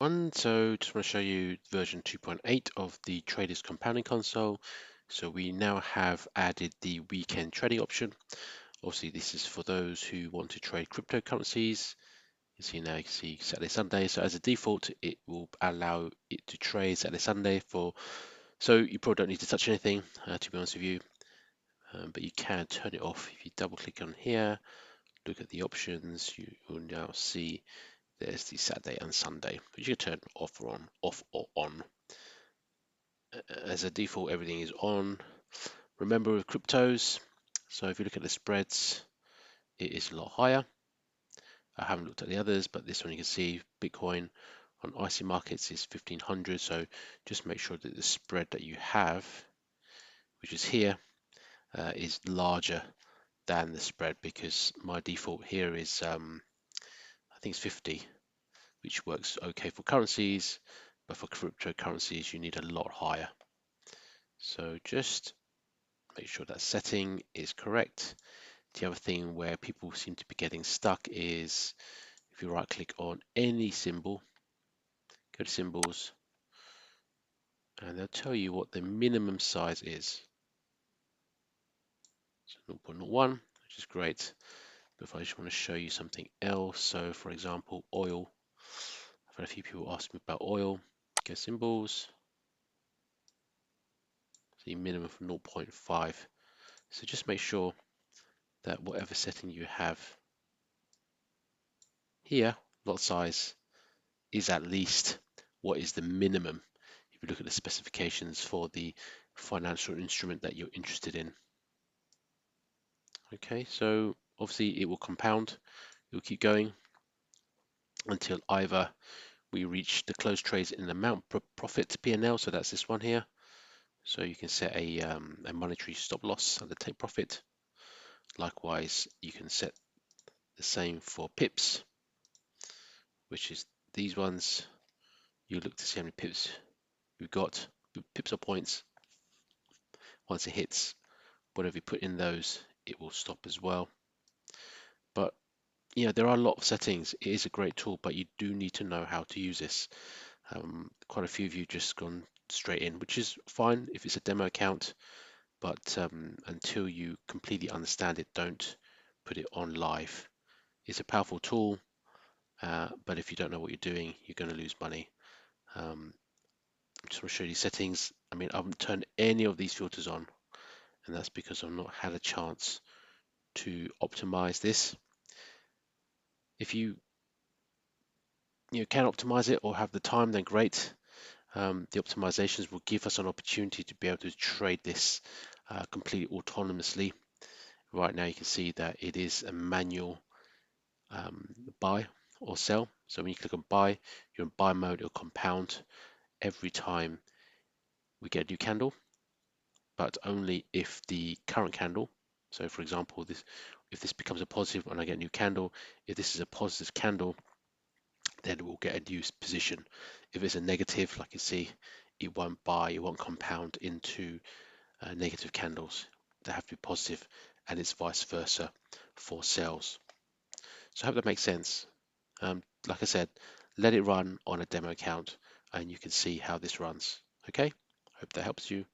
So just want to show you version 2.8 of the Traders Compounding Console. So we now have added the weekend trading option. Obviously, this is for those who want to trade cryptocurrencies. You see now, you can see Saturday, Sunday. So as a default, it will allow it to trade Saturday, Sunday so you probably don't need to touch anything, to be honest with you. But you can turn it off. If you double click on here, look at the options, you will now see there's the Saturday and Sunday, but you can turn off or on. As a default, everything is on. Remember with cryptos, so if you look at the spreads, it is a lot higher. I haven't looked at the others, but this one you can see Bitcoin on IC markets is 1500. So just make sure that the spread that you have, which is here, is larger than the spread, because my default here is I think it's 50, which works okay for currencies, but for cryptocurrencies you need a lot higher. So just make sure that setting is correct. The other thing where people seem to be getting stuck is if you right click on any symbol, go to symbols, and they'll tell you what the minimum size is. So 0.01, which is great. But if I just want to show you something else, so for example, oil. I've had a few people ask me about oil. Go symbols, see minimum from 0.5. So just make sure that whatever setting you have here, lot size, is at least what is the minimum if you look at the specifications for the financial instrument that you're interested in. Okay, so obviously it will compound, it will keep going until either we reach the close trades in the amount per profit P&L, so that's this one here. So you can set a monetary stop loss and the take profit. Likewise, you can set the same for pips, which is these ones. You look to see how many pips we've got, pips or points. Once it hits whatever you put in those, it will stop as well. But yeah, there are a lot of settings. It is a great tool, but you do need to know how to use this. Quite a few of you just gone straight in, which is fine if it's a demo account, but until you completely understand it, don't put it on live. It's a powerful tool, but if you don't know what you're doing, you're going to lose money. I just want to show you settings. I mean, I haven't turned any of these filters on, and that's because I've not had a chance to optimize this. If you can optimize it or have the time, then great. The optimizations will give us an opportunity to be able to trade this completely autonomously. Right now you can see that it is a manual buy or sell. So when you click on buy, you're in buy mode. It'll compound every time we get a new candle, but only if the current candle, so for example, if this becomes a positive and I get a new candle, if this is a positive candle, then we'll get a new position. If it's a negative, like you see, it won't buy, it won't compound into negative candles. They have to be positive, and it's vice versa for sales. So I hope that makes sense. Like I said, let it run on a demo account and you can see how this runs. Okay, hope that helps you.